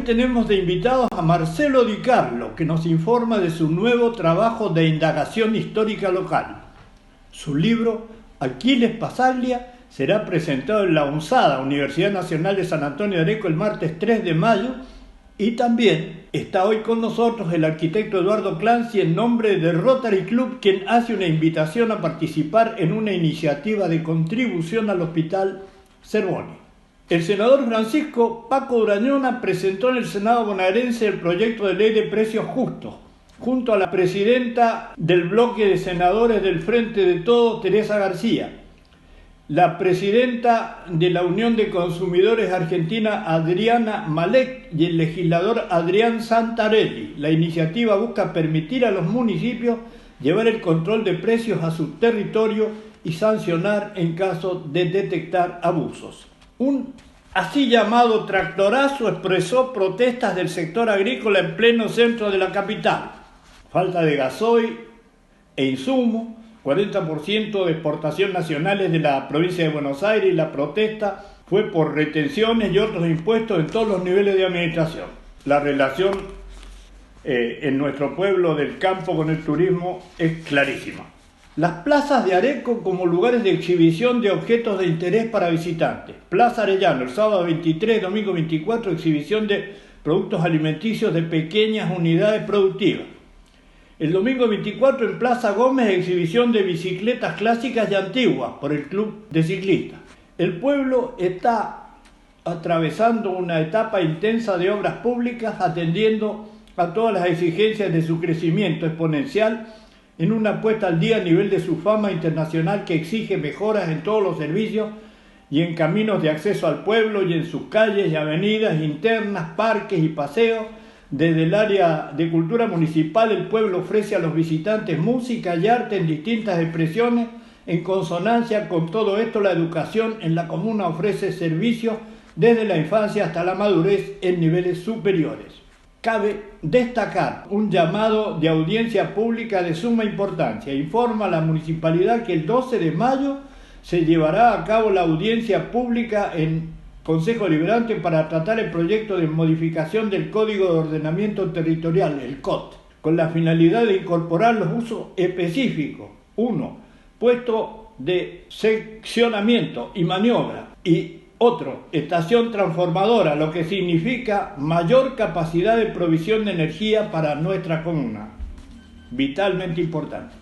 Hoy tenemos de invitados a Marcelo Di Carlo, que nos informa de su nuevo trabajo de indagación histórica local. Su libro, Aquiles Passaglia, será presentado en la UNSADA, Universidad Nacional de San Antonio de Areco, el martes 3 de mayo, y también está hoy con nosotros el arquitecto Eduardo Clancy en nombre de Rotary Club, quien hace una invitación a participar en una iniciativa de contribución al Hospital Zerboni. El senador Francisco Paco Urañona presentó en el Senado bonaerense el proyecto de ley de precios justos, junto a la presidenta del bloque de senadores del Frente de Todos, Teresa García, la presidenta de la Unión de Consumidores Argentina, Adriana Malek, y el legislador Adrián Santarelli. La iniciativa busca permitir a los municipios llevar el control de precios a su territorio y sancionar en caso de detectar abusos. Un así llamado tractorazo expresó protestas del sector agrícola en pleno centro de la capital. Falta de gasoil e insumos, 40% de exportación nacionales de la provincia de Buenos Aires, y la protesta fue por retenciones y otros impuestos en todos los niveles de administración. La relación en nuestro pueblo del campo con el turismo es clarísima. Las plazas de Areco como lugares de exhibición de objetos de interés para visitantes. Plaza Arellano, el sábado 23, domingo 24, exhibición de productos alimenticios de pequeñas unidades productivas. El domingo 24 en Plaza Gómez, exhibición de bicicletas clásicas y antiguas por el Club de Ciclistas. El pueblo está atravesando una etapa intensa de obras públicas, atendiendo a todas las exigencias de su crecimiento exponencial en una puesta al día a nivel de su fama internacional que exige mejoras en todos los servicios y en caminos de acceso al pueblo y en sus calles y avenidas internas, parques y paseos. Desde el área de cultura municipal, el pueblo ofrece a los visitantes música y arte en distintas expresiones. En consonancia con todo esto, la educación en la comuna ofrece servicios desde la infancia hasta la madurez en niveles superiores. Cabe destacar un llamado de audiencia pública de suma importancia. Informa la municipalidad que el 12 de mayo se llevará a cabo la audiencia pública en Consejo Deliberante para tratar el proyecto de modificación del Código de Ordenamiento Territorial, el COT, con la finalidad de incorporar los usos específicos. 1. Puesto de seccionamiento y maniobra. Y otro, estación transformadora, lo que significa mayor capacidad de provisión de energía para nuestra comuna. Vitalmente importante.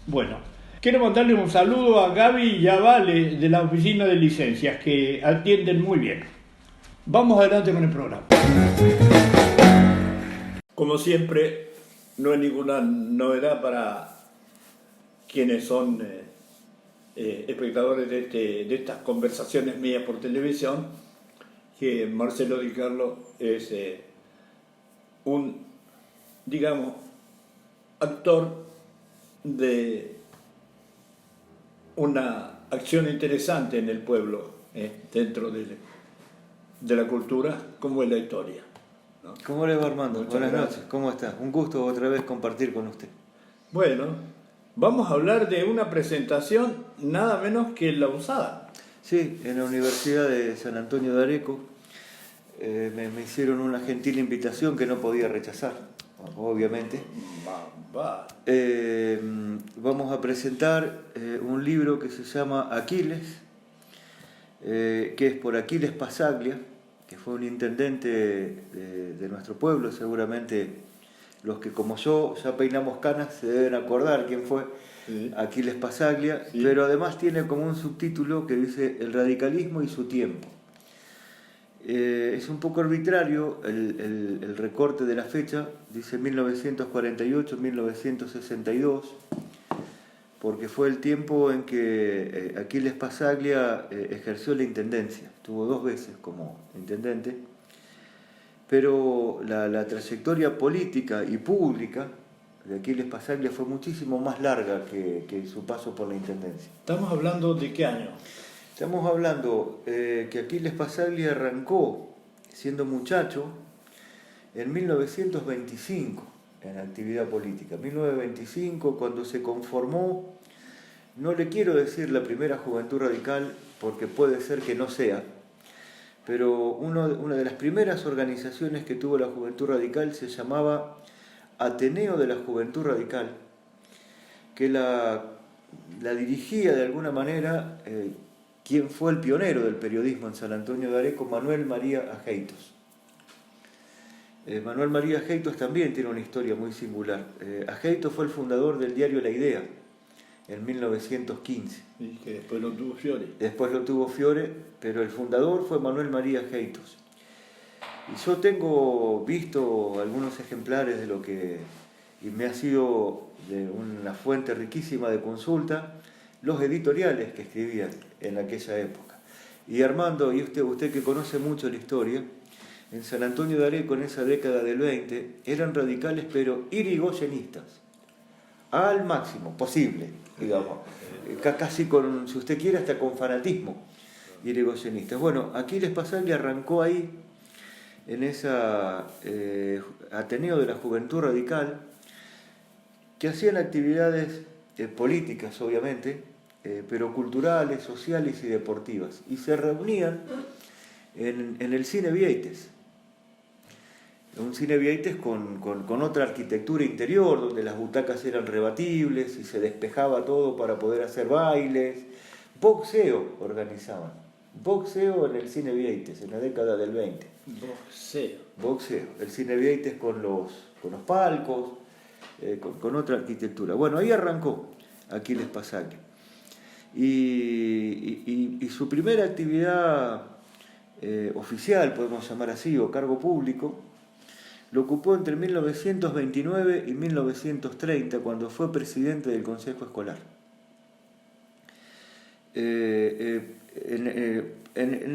Bueno, quiero mandarle un saludo a Gaby y a Vale de la oficina de licencias, que atienden muy bien. Vamos adelante con el programa. Como siempre, no hay ninguna novedad para quienes son espectadores de estas conversaciones mías por televisión, que Marcelo Di Carlo es un, digamos, actor de una acción interesante en el pueblo, dentro de la cultura, como es la historia, ¿no? ¿Cómo le va, Armando? Muchas Buenas gracias. noches, ¿cómo está? Un gusto otra vez compartir con usted. Bueno, vamos a hablar de una presentación nada menos que en la UNSADA. Sí, en la Universidad de San Antonio de Areco me hicieron una gentil invitación que no podía rechazar, obviamente. Vamos a presentar un libro que se llama Aquiles, que es por Aquiles Passaglia, que fue un intendente de nuestro pueblo. Seguramente los que como yo ya peinamos canas se deben acordar quién fue. Sí. Aquiles Passaglia, sí. Pero además tiene como un subtítulo que dice El radicalismo y su tiempo. Es un poco arbitrario el recorte de la fecha, dice 1948-1962, porque fue el tiempo en que Aquiles Passaglia ejerció la intendencia. Estuvo 2 veces como intendente, pero la trayectoria política y pública de Aquiles Passaglia fue muchísimo más larga que su paso por la intendencia. ¿Estamos hablando de qué año? Estamos hablando que Aquiles Passaglia arrancó siendo muchacho en 1925 en actividad política. 1925, cuando se conformó, no le quiero decir la primera Juventud Radical porque puede ser que no sea, pero una de las primeras organizaciones que tuvo la Juventud Radical se llamaba Ateneo de la Juventud Radical, que la dirigía de alguna manera quien fue el pionero del periodismo en San Antonio de Areco, Manuel María Ageitos. Manuel María Ageitos también tiene una historia muy singular. Ageitos fue el fundador del diario La Idea en 1915. Y que después lo tuvo Fiore. Después lo tuvo Fiore, pero el fundador fue Manuel María Ageitos. Y yo tengo visto algunos ejemplares de lo que, y me ha sido de una fuente riquísima de consulta, los editoriales que escribían en aquella época. Y Armando, y usted que conoce mucho la historia, en San Antonio de Areco en esa década del 20 eran radicales pero irigoyenistas, al máximo posible, digamos, casi con, si usted quiere, hasta con fanatismo, irigoyenistas. Bueno, Aquiles Passaglia arrancó ahí, en esa Ateneo de la Juventud Radical, que hacían actividades políticas, obviamente, pero culturales, sociales y deportivas, y se reunían en el Cine Vieites, un Cine Vieites con otra arquitectura interior, donde las butacas eran rebatibles y se despejaba todo para poder hacer bailes. Boxeo organizaban, boxeo en el Cine Vieites en la década del 20. Boxeo, el Cine Vieites con los palcos, con otra arquitectura. Bueno, ahí arrancó Aquiles Passaglia. Y su primera actividad oficial, podemos llamar así, o cargo público, lo ocupó entre 1929 y 1930, cuando fue presidente del Consejo Escolar. En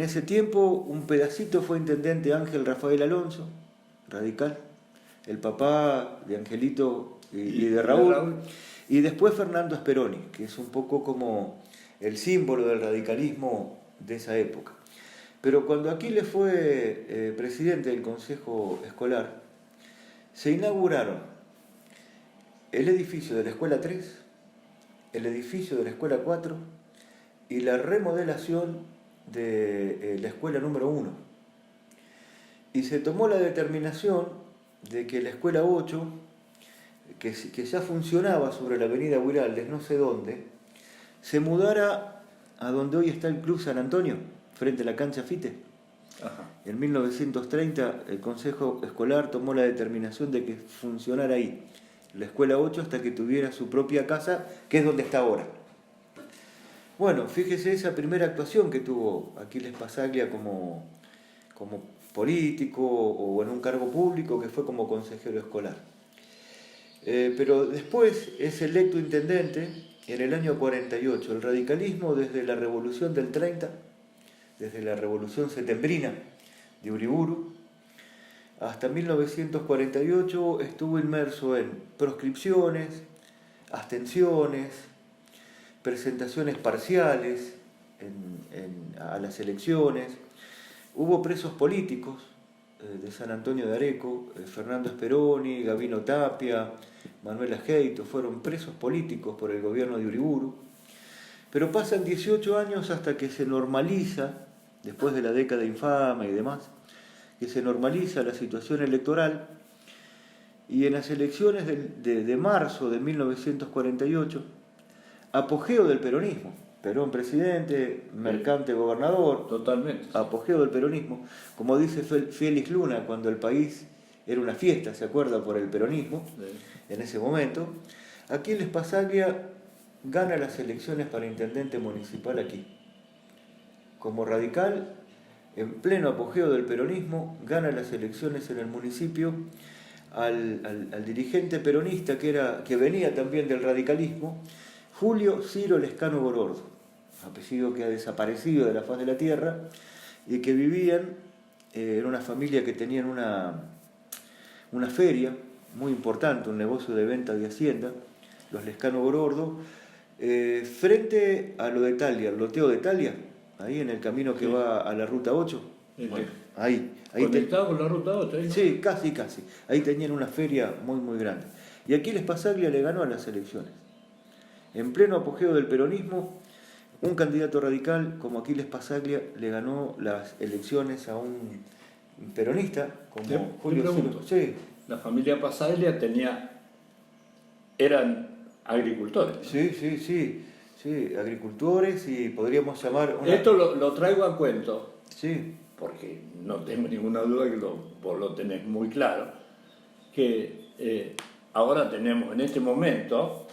ese tiempo, un pedacito fue intendente Ángel Rafael Alonso, radical, el papá de Angelito y de Raúl, y después Fernando Speroni, que es un poco como el símbolo del radicalismo de esa época. Pero cuando Aquiles fue presidente del Consejo Escolar, se inauguraron el edificio de la Escuela 3, el edificio de la Escuela 4 y la remodelación de la Escuela número 1. Y se tomó la determinación de que la Escuela 8, que ya funcionaba sobre la avenida Huiraldes, no sé dónde, se mudara a donde hoy está el Club San Antonio, frente a la cancha Fite. Ajá. En 1930 el Consejo Escolar tomó la determinación de que funcionara ahí, la Escuela 8, hasta que tuviera su propia casa, que es donde está ahora. Bueno, fíjese esa primera actuación que tuvo Aquiles Passaglia como político o en un cargo público, que fue como consejero escolar. Pero después es electo intendente en el año 48. El radicalismo desde la Revolución del 30, desde la Revolución Setembrina de Uriburu, hasta 1948 estuvo inmerso en proscripciones, abstenciones, presentaciones parciales a las elecciones. Hubo presos políticos de San Antonio de Areco, Fernando Speroni, Gabino Tapia, Manuel Ageitos, fueron presos políticos por el gobierno de Uriburu. Pero pasan 18 años hasta que se normaliza, después de la década infame y demás, que se normaliza la situación electoral, y en las elecciones de marzo de 1948, apogeo del peronismo, Perón presidente, Mercante gobernador, totalmente, apogeo del peronismo, como dice Félix Luna, cuando el país era una fiesta, ¿se acuerda?, por el peronismo, sí. En ese momento, Aquiles Passaglia gana las elecciones para intendente municipal aquí. Como radical, en pleno apogeo del peronismo, gana las elecciones en el municipio al dirigente peronista que venía también del radicalismo, Julio Ciro Lescano Gorordo, apellido que ha desaparecido de la faz de la tierra, y que vivían en una familia que tenían una feria muy importante, un negocio de venta de hacienda, los Lescano Gorordo, frente a lo de Talia, el loteo de Talia, ahí en el camino que va a la ruta 8. Bueno, ahí conectado con la ruta 8. ¿Eh? Sí, casi. Ahí tenían una feria muy, muy grande. Y Aquiles Passaglia le ganó a las elecciones. En pleno apogeo del peronismo, un candidato radical como Aquiles Pasaglia le ganó las elecciones a un peronista como Te Julio pregunto. Sí, La familia Pasaglia eran agricultores, ¿no? sí, agricultores y podríamos llamar Esto lo traigo a cuento, Sí, porque no tengo ninguna duda que vos lo tenés muy claro, que ahora tenemos en este momento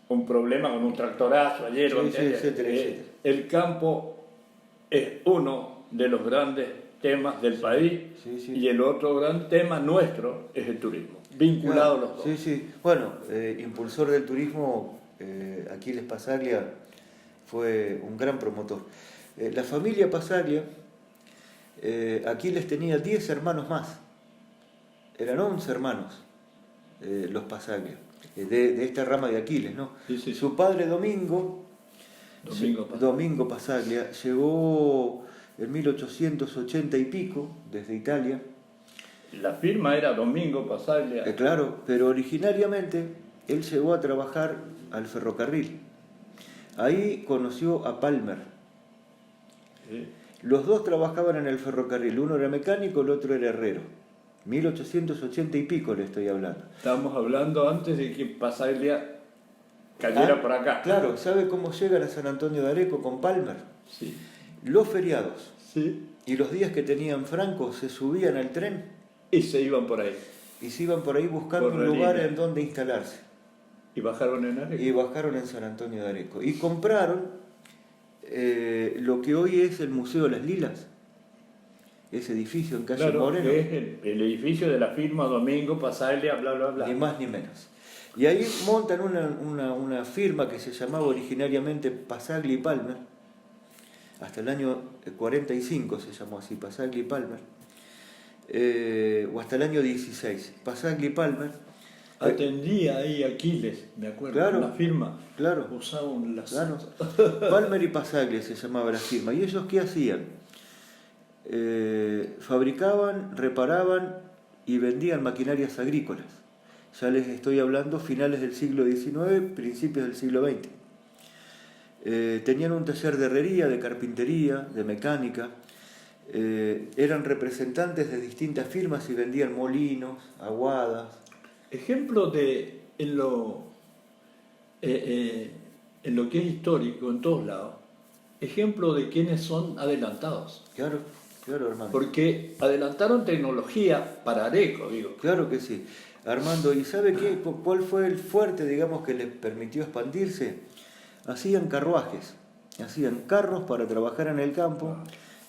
un problema con un tractorazo ayer, etcétera. el campo es uno de los grandes temas del país y el otro gran tema nuestro es el turismo, vinculados los dos. Bueno, impulsor del turismo, Aquiles Pasaglia fue un gran promotor. La familia Pasaglia, Aquiles tenía 10 hermanos más, eran 11 hermanos los Pasaglia, de esta rama de Aquiles, ¿no? Sí. Su padre Domingo Pasaglia llegó en 1880 y pico desde Italia. La firma era Domingo Pasaglia. Claro, pero originariamente él llegó a trabajar al ferrocarril. Ahí conoció a Palmer. Sí. Los dos trabajaban en el ferrocarril, uno era mecánico, el otro era herrero. 1880 y pico le estoy hablando. Estábamos hablando antes de que Pasaglia cayera por acá. Claro, ¿sabe cómo llegan a San Antonio de Areco con Palmer? Sí. Los feriados Sí. y los días que tenían franco se subían al tren Y se iban por ahí. y se iban por ahí buscando Por un lugar línea. en donde instalarse. Y bajaron en Areco. Y bajaron en San Antonio de Areco. Y compraron lo que hoy es el Museo de las Lilas, ese edificio en calle Claro, Moreno. que es el edificio de la firma Domingo Pasaglia, bla, bla, bla. Ni más ni menos. Y ahí montan una firma que se llamaba originariamente Pasaglia y Palmer, hasta el año 45 se llamó así, Pasaglia y Palmer, o hasta el año 16, Pasaglia y Palmer. Atendía ahí Aquiles, me acuerdo, Claro, una firma. claro. Usaba un lazo. Claro. Palmer y Pasaglia se llamaba la firma. ¿Y ellos qué hacían? Fabricaban, reparaban y vendían maquinarias agrícolas. Ya les estoy hablando finales del siglo XIX, principios del siglo XX. Tenían un taller de herrería, de carpintería, de mecánica. Eran representantes de distintas firmas y vendían molinos, aguadas. Ejemplo de en lo que es histórico en todos lados, ejemplo de quienes son adelantados. Claro, hermano. Porque adelantaron tecnología para Areco, digo. Claro que sí. Armando, ¿y sabe qué? ¿Cuál fue el fuerte, digamos, que les permitió expandirse? Hacían carruajes, hacían carros para trabajar en el campo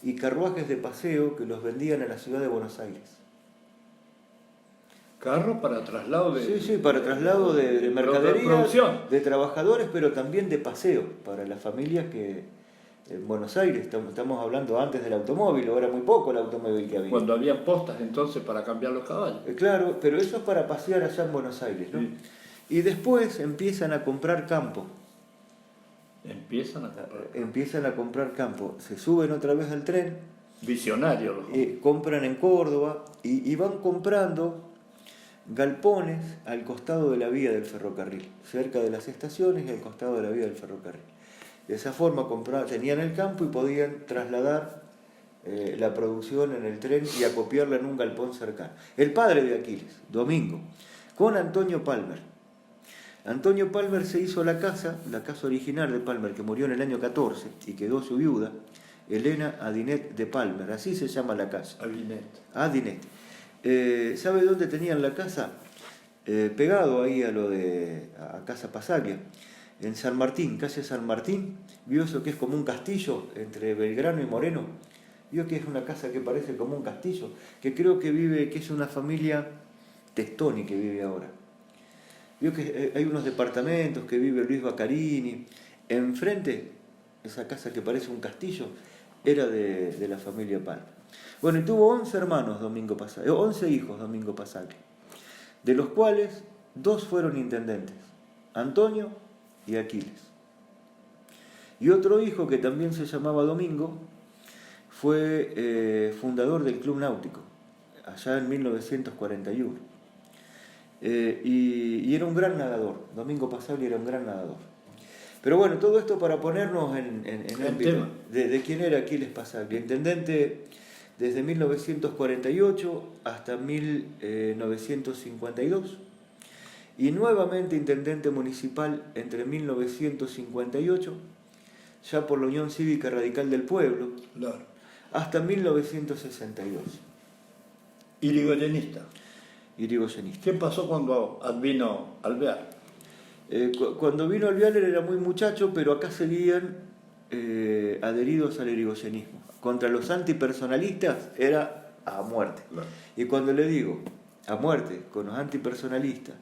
y carruajes de paseo que los vendían en la ciudad de Buenos Aires. Carros para traslado de... Sí, para traslado de mercadería, producción. de trabajadores, pero también de paseo para las familias que en Buenos Aires, estamos hablando antes del automóvil, ahora muy poco el automóvil que había. Cuando había postas entonces para cambiar los caballos. Claro, pero eso es para pasear allá en Buenos Aires, ¿no? Sí. Y después empiezan a comprar campo. Empiezan a comprar. Empiezan a comprar campo, se suben otra vez al tren, Visionarios los hombres. compran en Córdoba y van comprando galpones al costado de la vía del ferrocarril, cerca de las estaciones y al costado de la vía del ferrocarril. De esa forma tenían el campo y podían trasladar la producción en el tren y acopiarla en un galpón cercano. El padre de Aquiles, Domingo, con Antonio Palmer. Antonio Palmer se hizo la casa original de Palmer, que murió en el año 14 y quedó su viuda, Elena Adinet de Palmer, así se llama la casa. Adinet. ¿Sabe dónde tenían la casa? Pegado ahí a Casa Pasaglia, en San Martín, calle San Martín. ¿Vio eso que es como un castillo entre Belgrano y Moreno? ¿Vio que es una casa que parece como un castillo? Que creo que es una familia Testoni que vive ahora. Vio que hay unos departamentos que vive Luis Baccarini. Enfrente, esa casa que parece un castillo, era de la familia Palmer. Bueno, y tuvo 11 hermanos 11 hijos Domingo Pasaglia, de los cuales 2 fueron intendentes, Antonio y Aquiles. Y otro hijo que también se llamaba Domingo fue fundador del Club Náutico, allá en 1941. Y era un gran nadador, Domingo Pasaglia era un gran nadador. Pero bueno, todo esto para ponernos en El ámbito tema. de quién era Aquiles Pasaglia, intendente desde 1948 hasta 1952 y nuevamente intendente municipal entre 1958, ya por la Unión Cívica Radical del Pueblo, Claro. hasta 1962. Irigoyenista. Irigoyenista. ¿Qué pasó cuando vino Alvear? Cuando vino Alvear él era muy muchacho, pero acá seguían adheridos al irigoyenismo. Contra los antipersonalistas era a muerte. Claro. Y cuando le digo a muerte con los antipersonalistas,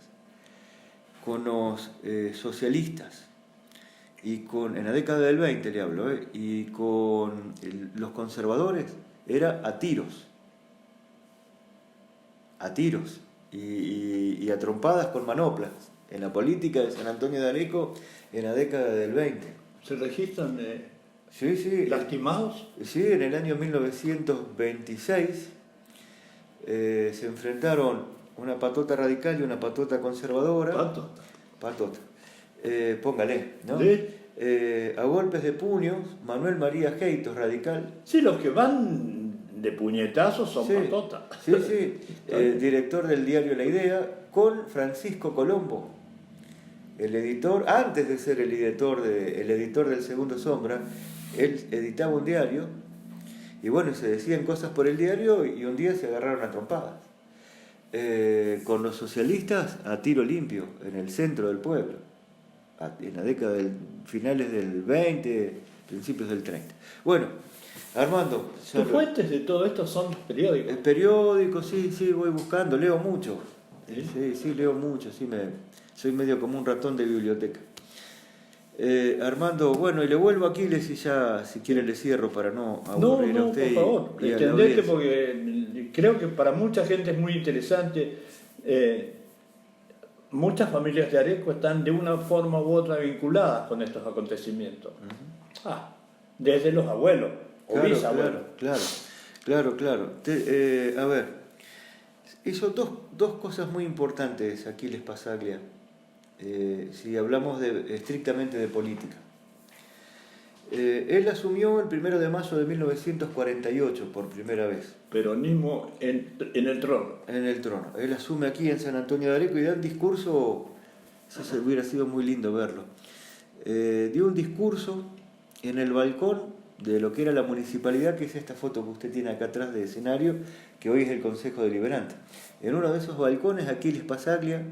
con los socialistas, y en la década del 20 le hablo, y con los conservadores, era a tiros. A tiros y a trompadas con manoplas. En la política de San Antonio de Areco en la década del 20. ¿Se registran Sí. lastimados? Sí, en el año 1926 se enfrentaron una patota radical y una patota conservadora. Patota. Póngale, ¿no? ¿Sí? A golpes de puños, Manuel María Heitos, radical. Sí, los que van de puñetazos son patotas. Sí, director del diario La Idea, con Francisco Colombo, el editor, antes de ser el editor del Segundo Sombra, él editaba un diario, y bueno, se decían cosas por el diario, y un día se agarraron a trompadas. Con los socialistas a tiro limpio, en el centro del pueblo, en la década finales del 20, principios del 30. Bueno, Armando. ¿Tus fuentes de todo esto son periódicos? Periódicos, sí, voy buscando, leo mucho. ¿Sí? Sí, leo mucho, soy medio como un ratón de biblioteca. Armando, bueno, y le vuelvo a Aquiles y ya, si quiere, le cierro para no aburrir a usted. Por favor, entendete, porque creo que para mucha gente es muy interesante. Muchas familias de Areco están de una forma u otra vinculadas con estos acontecimientos. Uh-huh. Desde los abuelos o bisabuelos. Claro. A ver, hizo dos cosas muy importantes Aquiles Pasaglia, si hablamos estrictamente de política. Él asumió el 1 de mayo de 1948 por primera vez. Peronismo en el trono. En el trono. Él asume aquí en San Antonio de Areco y da un discurso, eso hubiera sido muy lindo verlo. Dio un discurso en el balcón de lo que era la municipalidad, que es esta foto que usted tiene acá atrás de escenario, que hoy es el Consejo Deliberante. En uno de esos balcones, Aquiles Pasaglia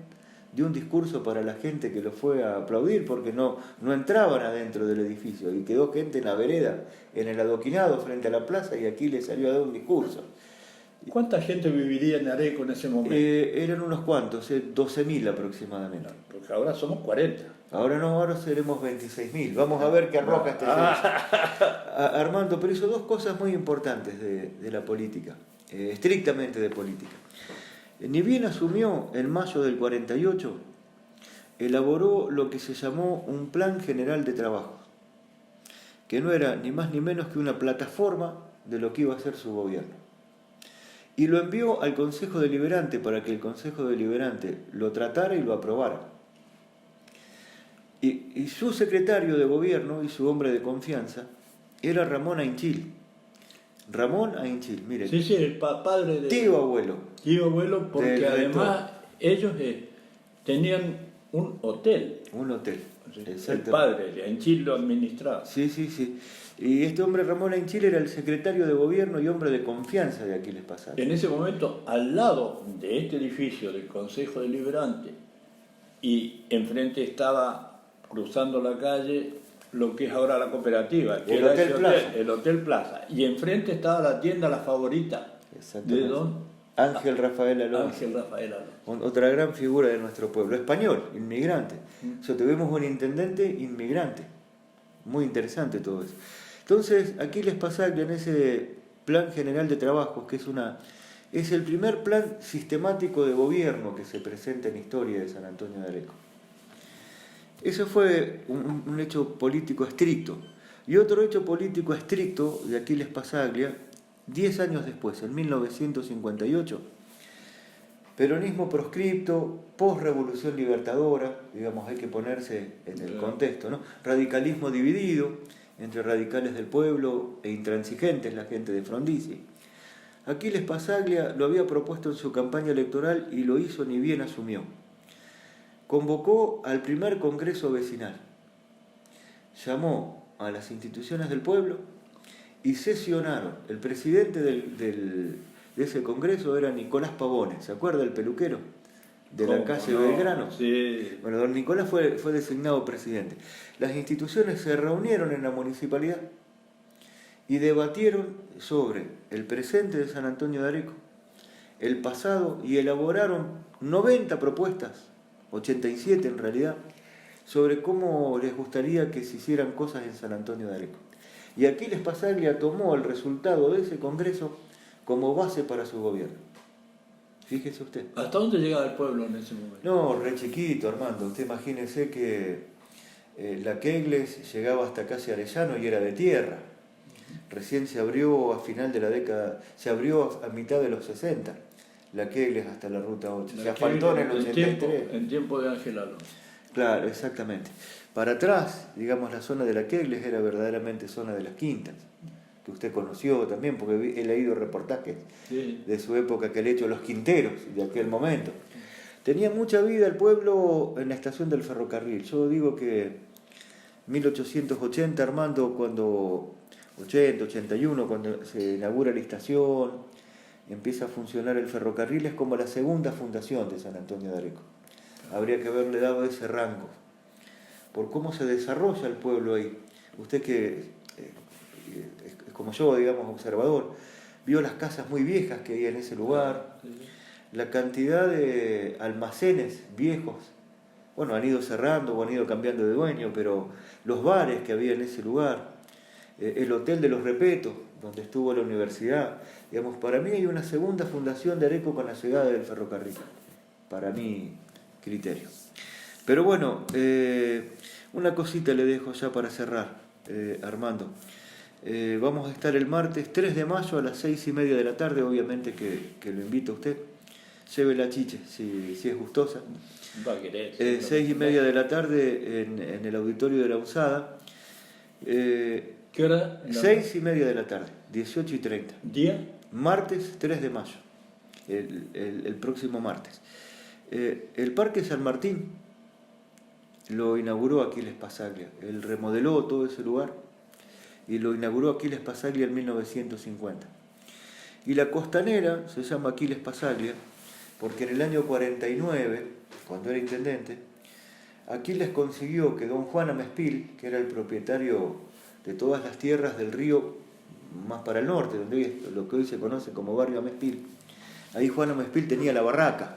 dio un discurso para la gente que lo fue a aplaudir porque no entraban adentro del edificio y quedó gente en la vereda, en el adoquinado frente a la plaza, y Aquiles salió a dar un discurso. ¿Cuánta gente viviría en Areco en ese momento? Eran unos cuantos, 12.000 aproximadamente. Porque ahora somos 40. Ahora seremos 26.000. Vamos a ver qué arroja este censo. Armando, pero hizo dos cosas muy importantes de la política, estrictamente de política. Ni bien asumió en mayo del 48, elaboró lo que se llamó un Plan General de Trabajo, que no era ni más ni menos que una plataforma de lo que iba a ser su gobierno. Y lo envió al Consejo Deliberante para que el Consejo Deliberante lo tratara y lo aprobara. Y su secretario de gobierno y su hombre de confianza era Ramón Ainchil. Ramón Ainchil, mire. Sí, el padre de... Tío abuelo. Tío abuelo, porque además ellos tenían un hotel. Un hotel. El padre de Ainchil lo administraba. Sí. Y este hombre, Ramón Ainchil, era el secretario de gobierno y hombre de confianza de Aquiles Pasaglia. En ese momento, al lado de este edificio del Consejo Deliberante, y enfrente estaba, cruzando la calle, lo que es ahora la cooperativa, que era el Hotel Plaza. Y enfrente estaba la tienda La Favorita, de don Ángel Rafael Alonso. Otra gran figura de nuestro pueblo, español, inmigrante. O sea, tuvimos un intendente inmigrante. Muy interesante todo eso. Entonces, Aquiles Pasaglia, en ese Plan General de Trabajos, que es el primer plan sistemático de gobierno que se presenta en la historia de San Antonio de Areco. Eso fue un hecho político estricto. Y otro hecho político estricto de Aquiles Pasaglia, 10 años después, en 1958, Peronismo proscripto, posrevolución libertadora, digamos, hay que ponerse en el contexto, ¿no? Radicalismo dividido entre radicales del pueblo e intransigentes, la gente de Frondizi. Aquiles Passaglia lo había propuesto en su campaña electoral y lo hizo ni bien asumió. Convocó al primer congreso vecinal, llamó a las instituciones del pueblo y sesionaron. El presidente de ese congreso era Nicolás Pavone, ¿se acuerda el peluquero? De la calle Belgrano. Sí. Bueno, don Nicolás fue designado presidente. Las instituciones se reunieron en la municipalidad y debatieron sobre el presente de San Antonio de Areco, el pasado, y elaboraron 90 propuestas, 87 en realidad, sobre cómo les gustaría que se hicieran cosas en San Antonio de Areco. Y Aquiles Passaglia tomó el resultado de ese congreso como base para su gobierno. Fíjese usted. ¿Hasta dónde llegaba el pueblo en ese momento? No, re chiquito, Armando. Usted imagínese que la Kegles llegaba hasta casi Arellano y era de tierra. Recién se abrió a final de la década, se abrió a mitad de los 60, la Kegles hasta la ruta 8. Se asfaltó en el 83. En tiempo de Ángel Alonso. Claro, exactamente. Para atrás, digamos, la zona de la Kegles era verdaderamente zona de las quintas, que usted conoció también, porque he leído reportajes de su época que le he hecho Los Quinteros, de aquel momento. Tenía mucha vida el pueblo en la estación del ferrocarril. Yo digo que 1880, Armando, cuando 81, cuando se inaugura la estación, empieza a funcionar el ferrocarril, es como la segunda fundación de San Antonio de Areco. Habría que haberle dado ese rango, por cómo se desarrolla el pueblo ahí. Usted que es como yo, digamos, observador, vio las casas muy viejas que hay en ese lugar, la cantidad de almacenes viejos, bueno, han ido cerrando o han ido cambiando de dueño, pero los bares que había en ese lugar, el Hotel de los Repetos, donde estuvo la universidad, digamos, para mí hay una segunda fundación de Areco con la llegada del ferrocarril, para mi criterio. Pero bueno, una cosita le dejo ya para cerrar, Armando. Vamos a estar el martes 3 de mayo a las 6:30 de la tarde, obviamente que lo invito a usted. Lleve la chiche, si es gustosa. 6:30 de la tarde en el auditorio de la UNSADA. ¿Qué hora? 6:30 de la tarde, 18:30. ¿Día? Martes 3 de mayo, el próximo martes. El Parque San Martín lo inauguró Aquiles Passaglia. Él remodeló todo ese lugar y lo inauguró Aquiles Passaglia en 1950. Y la costanera se llama Aquiles Passaglia porque en el año 49, cuando era intendente, Aquiles consiguió que don Juan Amespil, que era el propietario de todas las tierras del río más para el norte, donde hoy es lo que hoy se conoce como barrio Amespil, ahí Juan Amespil tenía la barraca.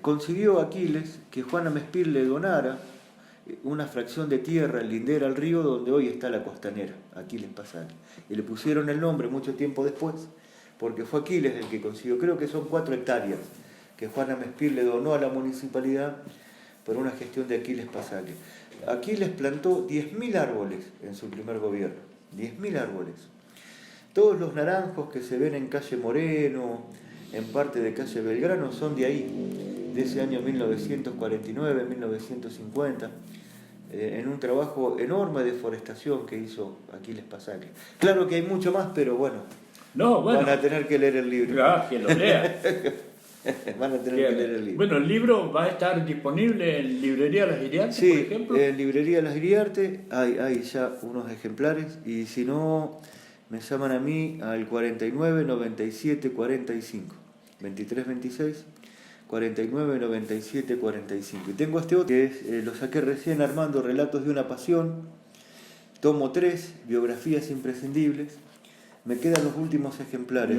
Consiguió Aquiles que Juan Amespil le donara una fracción de tierra en lindera al río donde hoy está la costanera, Aquiles Passaglia. Y le pusieron el nombre mucho tiempo después, porque fue Aquiles el que consiguió, creo que son 4 hectáreas, que Juan Amespil le donó a la municipalidad por una gestión de Aquiles Passaglia. Aquiles plantó 10.000 árboles en su primer gobierno, 10.000 árboles. Todos los naranjos que se ven en calle Moreno, en parte de calle Belgrano, son de ahí, de ese año 1949, 1950, en un trabajo enorme de forestación que hizo Aquiles Passaglia. Claro que hay mucho más, pero bueno, van a tener que leer el libro. Que lo lea. Van a tener que leer el libro. Bueno, el libro va a estar disponible en Librería Las Iriartes, sí, por ejemplo. En Librería Las Iriartes hay ya unos ejemplares, y si no, me llaman a mí al 49 97 45, 23 26 49 97 45. Y tengo este otro que es, lo saqué recién, Armando, Relatos de una Pasión, tomo 3, Biografías Imprescindibles. Me quedan los últimos ejemplares.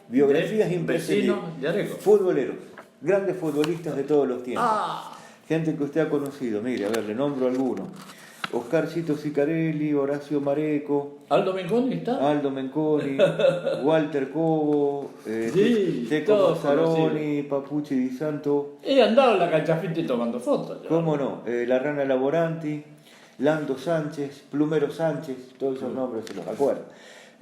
Biografías imprescindibles. Vecinos de Areco. Futboleros, grandes futbolistas de todos los tiempos. Gente que usted ha conocido, mire, a ver, le nombro algunos. Oscar Chito Sicarelli, Horacio Mareco. ¿Aldo Menconi está? Aldo Menconi, Walter Cobo, Teco Mazzaroni, Papucci Di Santo. He andado en la Cachafite tomando fotos. ¿Cómo no? La Rana Laboranti, Lando Sánchez, Plumero Sánchez, todos esos nombres se los acuerdo.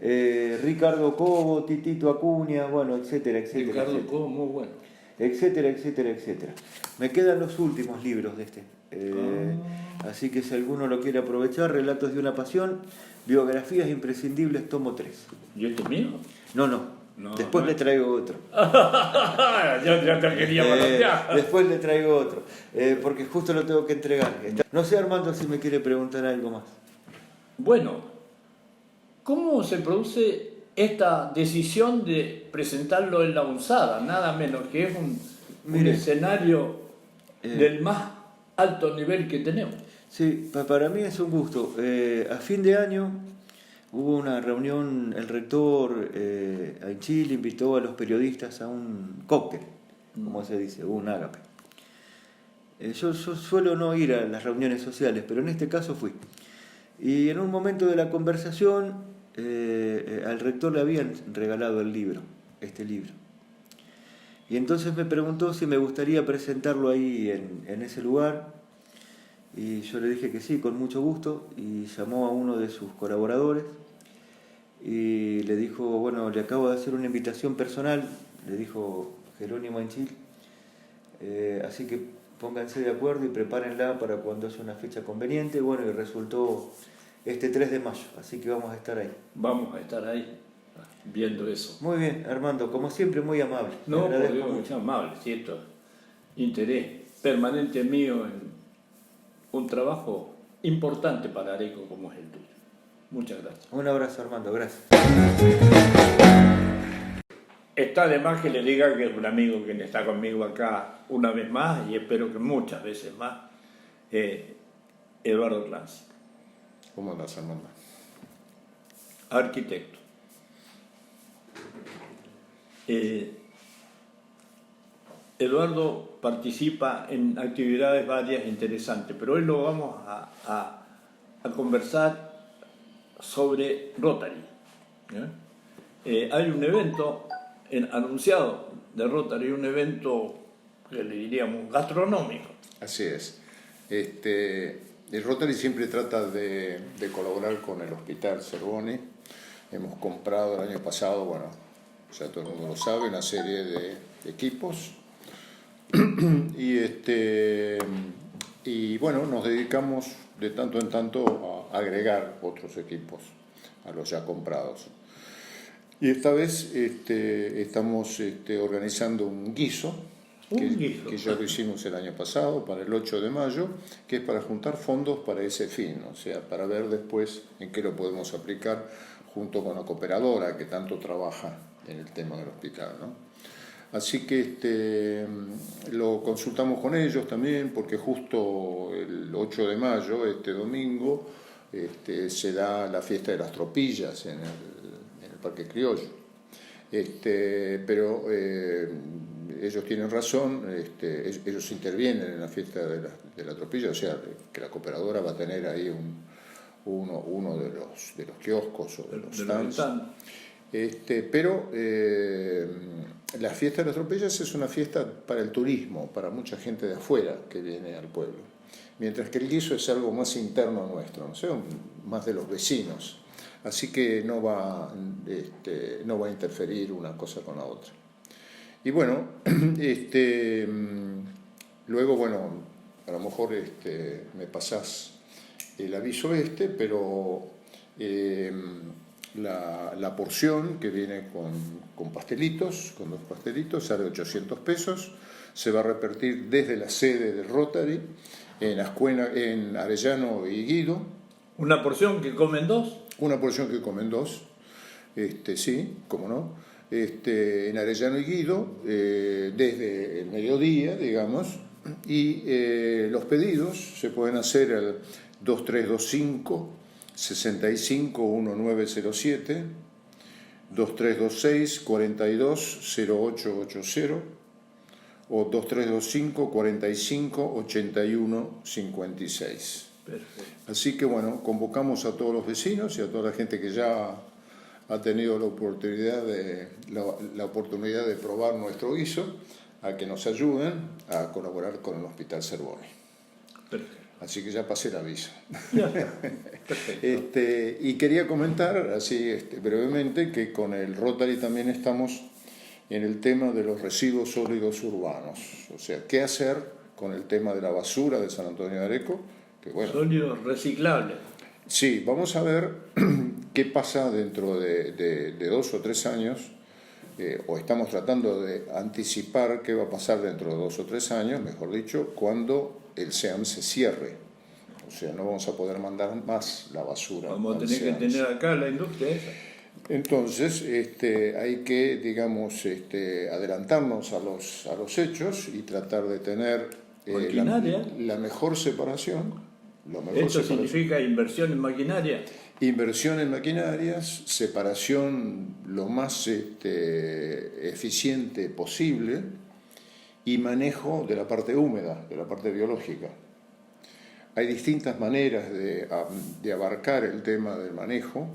Ricardo Cobo, Titito Acuña, bueno, etcétera, etcétera. Ricardo etcétera. Cobo, muy bueno. Etcétera, etcétera, etcétera. Me quedan los últimos libros de este. Así que si alguno lo quiere aprovechar, Relatos de una Pasión, Biografías Imprescindibles, tomo 3. ¿Y este es mío? No. No, Después no. le traigo otro. Ya te quería balancear. Después le traigo otro. Porque justo lo tengo que entregar. No sé, Armando, si me quiere preguntar algo más. Bueno, ¿cómo se produce esta decisión de presentarlo en la UNSADA? Nada menos que es un Mire, escenario del más alto nivel que tenemos. Sí, para mí es un gusto. A fin de año hubo una reunión, el rector en Chile invitó a los periodistas a un cóctel, como se dice, un ágape. Yo suelo no ir a las reuniones sociales, pero en este caso fui. Y en un momento de la conversación, al rector le habían regalado el libro, este libro. Y entonces me preguntó si me gustaría presentarlo ahí en ese lugar. Y yo le dije que sí, con mucho gusto. Y llamó a uno de sus colaboradores y le dijo, bueno, le acabo de hacer una invitación personal, le dijo Jerónimo en Chile. Así que pónganse de acuerdo y prepárenla para cuando haya una fecha conveniente. Bueno, y resultó este 3 de mayo, así que vamos a estar ahí. Vamos a estar ahí viendo eso. Muy bien, Armando, como siempre, muy amable. No, Te agradezco porque mucho. muy amable, ¿cierto? Interés permanente mío en un trabajo importante para Areco como es el tuyo. Muchas gracias. Un abrazo, Armando, gracias. Está de más que le diga que es un amigo que está conmigo acá una vez más y espero que muchas veces más, Eduardo Clancy, ¿Cómo andas, Armando? arquitecto. Eduardo participa en actividades varias interesantes, pero hoy lo vamos a conversar sobre Rotary. Hay un evento anunciado de Rotary, un evento que le diríamos gastronómico. Así es. El Rotary siempre trata de colaborar con el Hospital Zerboni. Hemos comprado el año pasado, bueno, ya todo el mundo lo sabe, una serie de equipos. Y bueno, nos dedicamos de tanto en tanto a agregar otros equipos a los ya comprados. Y esta vez estamos organizando un guiso, que ya lo hicimos el año pasado, para el 8 de mayo, que es para juntar fondos para ese fin, o sea, para ver después en qué lo podemos aplicar junto con la cooperadora que tanto trabaja en el tema del hospital, ¿no? Así que lo consultamos con ellos también, porque justo el 8 de mayo, este domingo, se da la fiesta de las tropillas en el Parque Criollo. Pero ellos tienen razón, ellos intervienen en la fiesta de la tropilla, o sea, que la cooperadora va a tener ahí uno de los kioscos o de los stands. Pero la fiesta de las tropillas es una fiesta para el turismo, para mucha gente de afuera que viene al pueblo, mientras que el guiso es algo más interno nuestro, ¿no sé? Más de los vecinos, así que no va a interferir una cosa con la otra. Y bueno, luego, bueno, a lo mejor me pasás el aviso pero la porción que viene con pastelitos, con 2 pastelitos, sale 800 pesos, se va a repartir desde la sede del Rotary en Arellano y Guido. ¿Una porción que comen 2? Una porción que comen 2, sí, cómo no, en Arellano y Guido, desde el mediodía, digamos, y los pedidos se pueden hacer al 2325 651907, 2326 420880 o 2325 45 81 56. Perfecto. Así que bueno, convocamos a todos los vecinos y a toda la gente que ya ha tenido la oportunidad de probar nuestro guiso, a que nos ayuden a colaborar con el Hospital Zerboni. Perfecto. Así que ya pasé el aviso. Perfecto. Y quería comentar, así brevemente, que con el Rotary también estamos en el tema de los residuos sólidos urbanos. O sea, ¿qué hacer con el tema de la basura de San Antonio de Areco? Que bueno, Sólido reciclable. sí, vamos a ver qué pasa dentro de 2 o 3 años, o estamos tratando de anticipar qué va a pasar dentro de 2 o 3 años, mejor dicho, cuando el SEAM se cierre. O sea, no vamos a poder mandar más la basura. Vamos a al tener que SEAM. tener acá la industria esa. Entonces, hay que, digamos, adelantarnos a los hechos y tratar de tener Maquinaria. la mejor separación. Esto significa inversión en maquinaria. Inversión en maquinarias, separación lo más eficiente posible y manejo de la parte húmeda, de la parte biológica. Hay distintas maneras de abarcar el tema del manejo.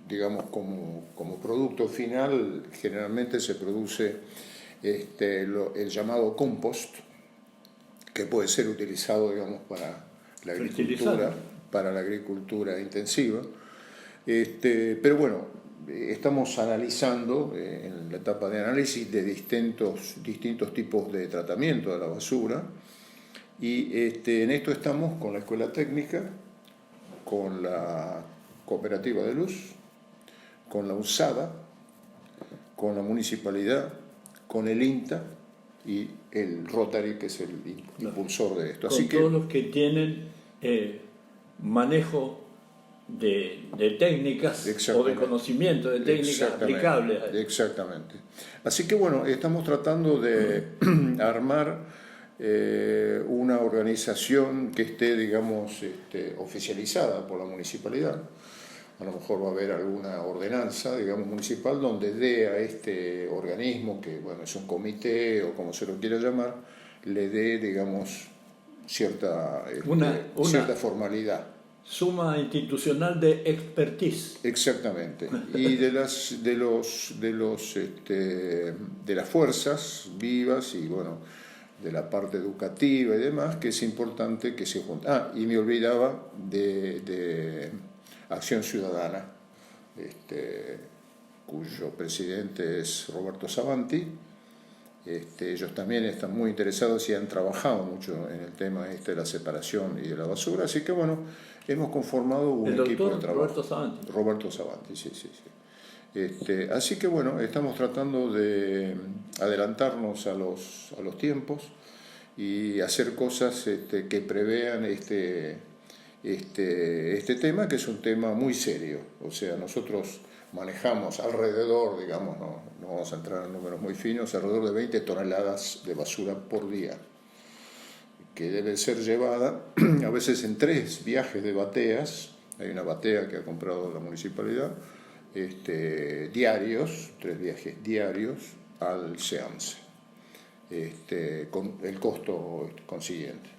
Digamos, como producto final, generalmente se produce el llamado compost, que puede ser utilizado, digamos, para la agricultura intensiva. Pero bueno, estamos analizando, en la etapa de análisis, de distintos tipos de tratamiento de la basura, y en esto estamos con la Escuela Técnica, con la Cooperativa de Luz, con la USADA, con la Municipalidad, con el INTA y el Rotary, que es el impulsor de esto. Con todos los que tienen manejo de técnicas o de conocimiento de técnicas aplicables. Exactamente. Así que bueno, estamos tratando de armar una organización que esté, digamos, oficializada por la municipalidad. A lo mejor va a haber alguna ordenanza, digamos, municipal donde dé a este organismo, que bueno, es un comité o como se lo quiera llamar, le dé, digamos, cierta formalidad. Suma institucional de expertise. Exactamente. Y de las fuerzas vivas y bueno, de la parte educativa y demás, que es importante que se junten. Y me olvidaba de Acción Ciudadana, cuyo presidente es Roberto Savanti. Ellos también están muy interesados y han trabajado mucho en el tema de la separación y de la basura, así que bueno, hemos conformado un equipo de trabajo. Roberto Savanti, sí. Así que bueno, estamos tratando de adelantarnos a los tiempos y hacer cosas que prevean este tema, que es un tema muy serio. O sea, nosotros manejamos alrededor, digamos, no vamos a entrar en números muy finos, alrededor de 20 toneladas de basura por día, que debe ser llevada a veces en 3 viajes de bateas. Hay una batea que ha comprado la municipalidad, diarios, 3 viajes diarios al SEAMSE, con el costo consiguiente.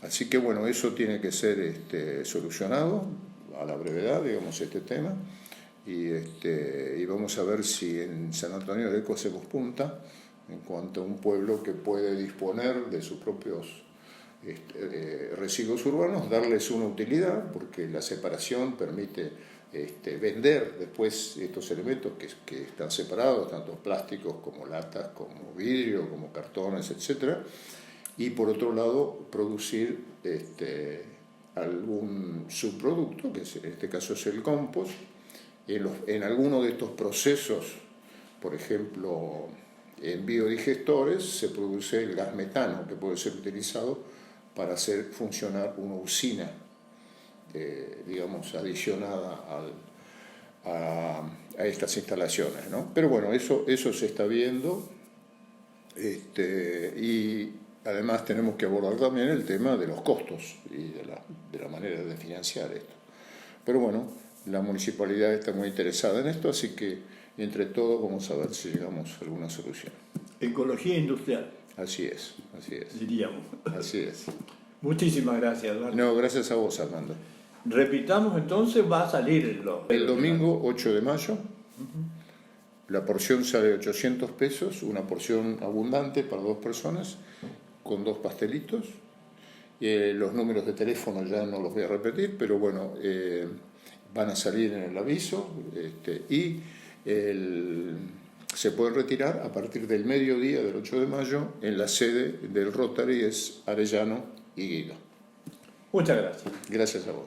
Así que bueno, eso tiene que ser solucionado a la brevedad, digamos, este tema, y vamos a ver si en San Antonio de Areco hacemos punta en cuanto a un pueblo que puede disponer de sus propios residuos urbanos, darles una utilidad, porque la separación permite vender después estos elementos que están separados, tanto plásticos como latas, como vidrio, como cartones, etc. Y por otro lado, producir algún subproducto, que en este caso es el compost. En alguno de estos procesos, por ejemplo, en biodigestores, se produce el gas metano, que puede ser utilizado para hacer funcionar una usina, digamos, adicionada a estas instalaciones, ¿no? Pero bueno, eso se está viendo, y además tenemos que abordar también el tema de los costos y de la manera de financiar esto. Pero bueno, la municipalidad está muy interesada en esto, así que entre todos vamos a ver si llegamos a alguna solución. Ecología industrial. Así es. Diríamos. Así es. Muchísimas gracias, Eduardo. No, gracias a vos, Armando. Repitamos entonces, va a salir el domingo 8 de mayo. La porción sale 800 pesos, una porción abundante para 2 personas, con 2 pastelitos. Los números de teléfono ya no los voy a repetir, pero bueno, van a salir en el aviso y se pueden retirar a partir del mediodía del 8 de mayo en la sede del Rotary, es Arellano y Guido. Muchas gracias. Gracias a vos.